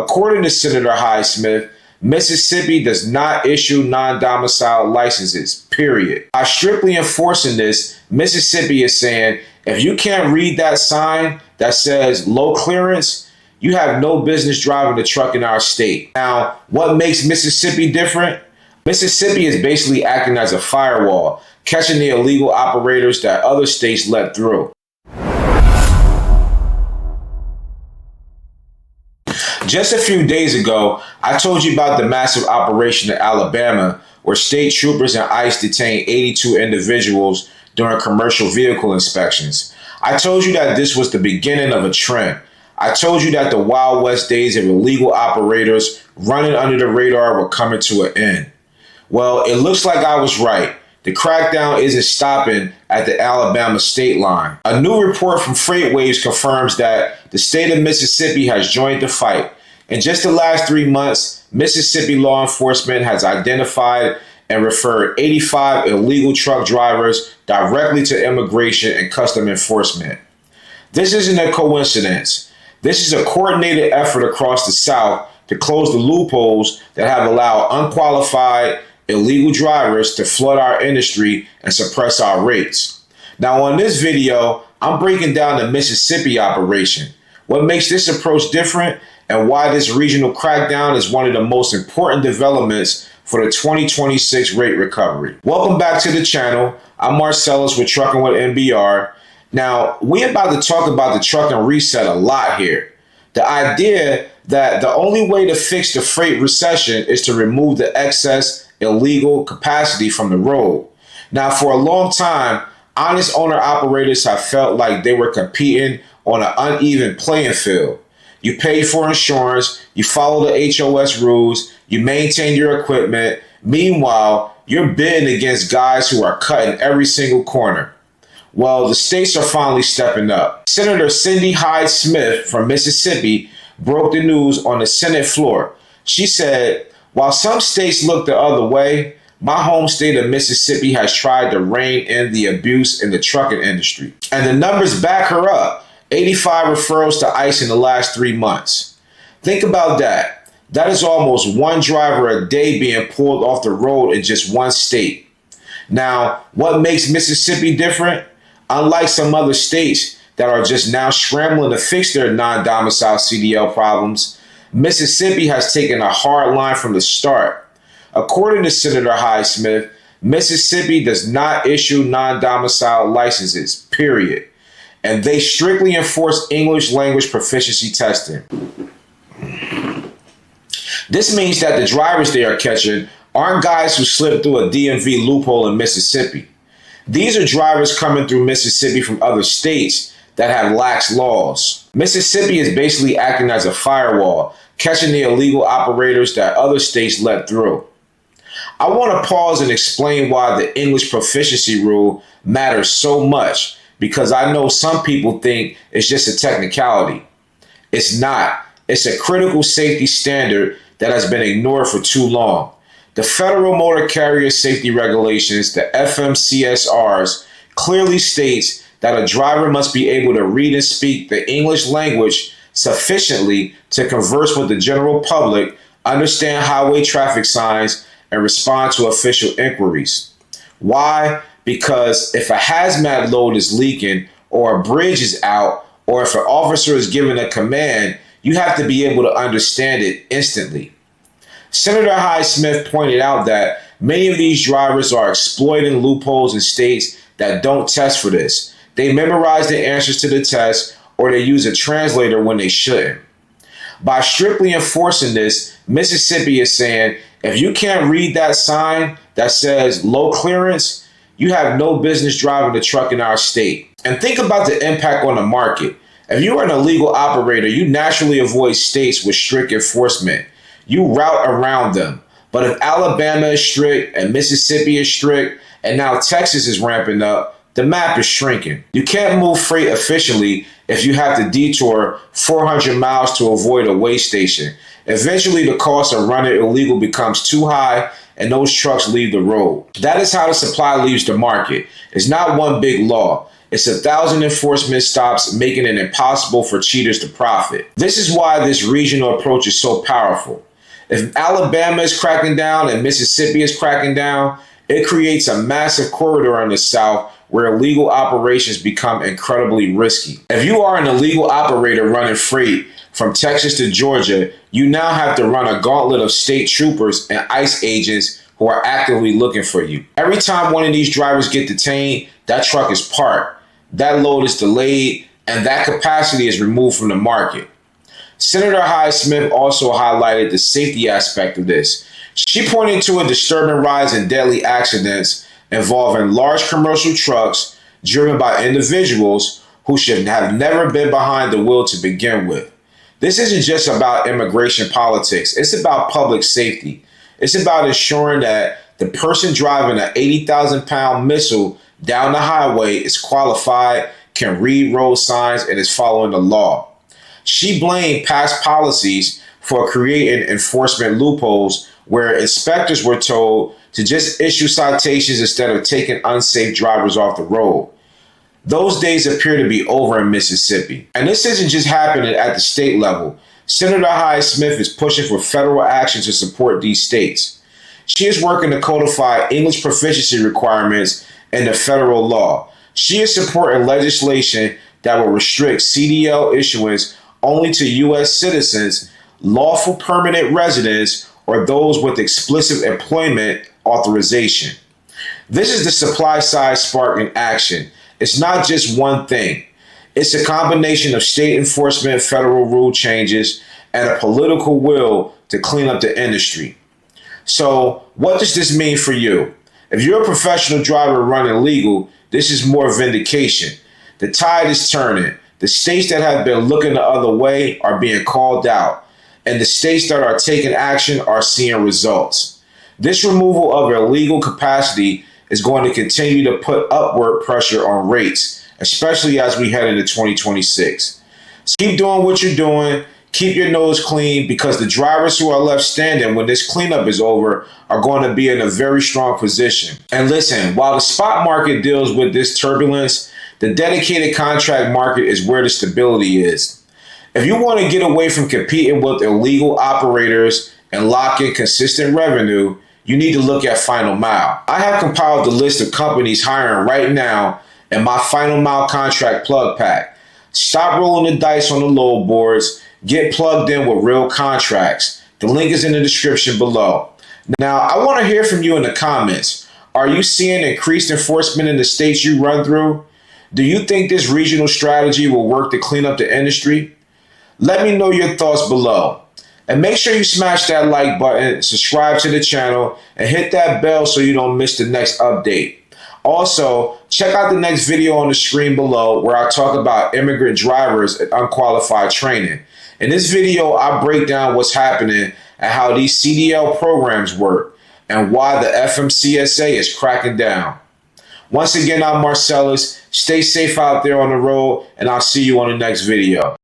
According to Senator Hyde-Smith, Mississippi does not issue non-domiciled licenses, period. By strictly enforcing this, Mississippi is saying, if you can't read that sign that says low clearance, you have no business driving the truck in our state. Now, what makes Mississippi different? Mississippi is basically acting as a firewall, catching the illegal operators that other states let through. Just a few days ago, I told you about the massive operation in Alabama where state troopers and ICE detained 82 individuals during commercial vehicle inspections. I told you that this was the beginning of a trend. I told you that the Wild West days of illegal operators running under the radar were coming to an end. Well, it looks like I was right. The crackdown isn't stopping at the Alabama state line. A new report from FreightWaves confirms that the state of Mississippi has joined the fight. In just the last 3 months, Mississippi law enforcement has identified and referred 85 illegal truck drivers directly to immigration and custom enforcement. This isn't a coincidence. This is a coordinated effort across the South to close the loopholes that have allowed unqualified illegal drivers to flood our industry and suppress our rates. Now on this video, I'm breaking down the Mississippi operation, what makes this approach different, and why this regional crackdown is one of the most important developments for the 2026 rate recovery. Welcome back to the channel. I'm Marcellus with Trucking with NBR. Now, we're about to talk about the trucking reset a lot here. The idea that the only way to fix the freight recession is to remove the excess illegal capacity from the road. Now, for a long time, honest owner-operators have felt like they were competing on an uneven playing field. You pay for insurance, you follow the HOS rules, you maintain your equipment. Meanwhile, you're bidding against guys who are cutting every single corner. Well, the states are finally stepping up. Senator Cindy Hyde-Smith from Mississippi broke the news on the Senate floor. She said, while some states look the other way, my home state of Mississippi has tried to rein in the abuse in the trucking industry. And the numbers back her up. 85 referrals to ICE in the last 3 months. Think about that. That is almost one driver a day being pulled off the road in just one state. Now, what makes Mississippi different? Unlike some other states that are just now scrambling to fix their non-domiciled CDL problems, Mississippi has taken a hard line from the start. According to Senator Hyde-Smith, Mississippi does not issue non-domiciled licenses, period. And they strictly enforce English language proficiency testing. This means that the drivers they are catching aren't guys who slipped through a DMV loophole in Mississippi. These are drivers coming through Mississippi from other states that have lax laws. Mississippi is basically acting as a firewall, catching the illegal operators that other states let through. I want to pause and explain why the English proficiency rule matters so much, because I know some people think it's just a technicality. It's not. It's a critical safety standard that has been ignored for too long. The Federal Motor Carrier Safety Regulations, the FMCSRs, clearly states that a driver must be able to read and speak the English language sufficiently to converse with the general public, understand highway traffic signs, and respond to official inquiries. Why? Because if a hazmat load is leaking or a bridge is out, or if an officer is given a command, you have to be able to understand it instantly. Senator Hyde-Smith pointed out that many of these drivers are exploiting loopholes in states that don't test for this. They memorize the answers to the test, or they use a translator when they shouldn't. By strictly enforcing this, Mississippi is saying, if you can't read that sign that says low clearance, you have no business driving the truck in our state. And think about the impact on the market. If you are an illegal operator, you naturally avoid states with strict enforcement. You route around them. But if Alabama is strict and Mississippi is strict and now Texas is ramping up, the map is shrinking. You can't move freight efficiently if you have to detour 400 miles to avoid a weigh station. Eventually, the cost of running illegal becomes too high and those trucks leave the road. That is how the supply leaves the market. It's not one big law. It's 1,000 enforcement stops, making it impossible for cheaters to profit. This is why this regional approach is so powerful. If Alabama is cracking down and Mississippi is cracking down, it creates a massive corridor in the South where illegal operations become incredibly risky. If you are an illegal operator running freight from Texas to Georgia, you now have to run a gauntlet of state troopers and ICE agents who are actively looking for you. Every time one of these drivers get detained, that truck is parked, that load is delayed, and that capacity is removed from the market. Senator Hyde-Smith also highlighted the safety aspect of this. She pointed to a disturbing rise in deadly accidents involving large commercial trucks driven by individuals who should have never been behind the wheel to begin with. This isn't just about immigration politics. It's about public safety. It's about ensuring that the person driving an 80,000-pound missile down the highway is qualified, can read road signs, and is following the law. She blamed past policies for creating enforcement loopholes where inspectors were told to just issue citations instead of taking unsafe drivers off the road. Those days appear to be over in Mississippi. And this isn't just happening at the state level. Senator Hyde-Smith is pushing for federal action to support these states. She is working to codify English proficiency requirements in the federal law. She is supporting legislation that will restrict CDL issuance only to U.S. citizens, lawful permanent residents, or those with explicit employment authorization. This is the supply side sparking action. It's not just one thing. It's a combination of state enforcement, federal rule changes, and a political will to clean up the industry. So, what does this mean for you? If you're a professional driver running legal, this is more vindication. The tide is turning. The states that have been looking the other way are being called out, and the states that are taking action are seeing results. This removal of illegal capacity is going to continue to put upward pressure on rates, especially as we head into 2026. So keep doing what you're doing. Keep your nose clean, because the drivers who are left standing when this cleanup is over are going to be in a very strong position. And listen, while the spot market deals with this turbulence, the dedicated contract market is where the stability is. If you want to get away from competing with illegal operators and lock in consistent revenue, you need to look at Final Mile. I have compiled the list of companies hiring right now in my Final Mile contract plug pack. Stop rolling the dice on the load boards. Get plugged in with real contracts. The link is in the description below. Now, I want to hear from you in the comments. Are you seeing increased enforcement in the states you run through? Do you think this regional strategy will work to clean up the industry? Let me know your thoughts below. And make sure you smash that like button, subscribe to the channel, and hit that bell so you don't miss the next update. Also, check out the next video on the screen below where I talk about immigrant drivers and unqualified training. In this video, I break down what's happening and how these CDL programs work and why the FMCSA is cracking down. Once again, I'm Marcellus. Stay safe out there on the road, and I'll see you on the next video.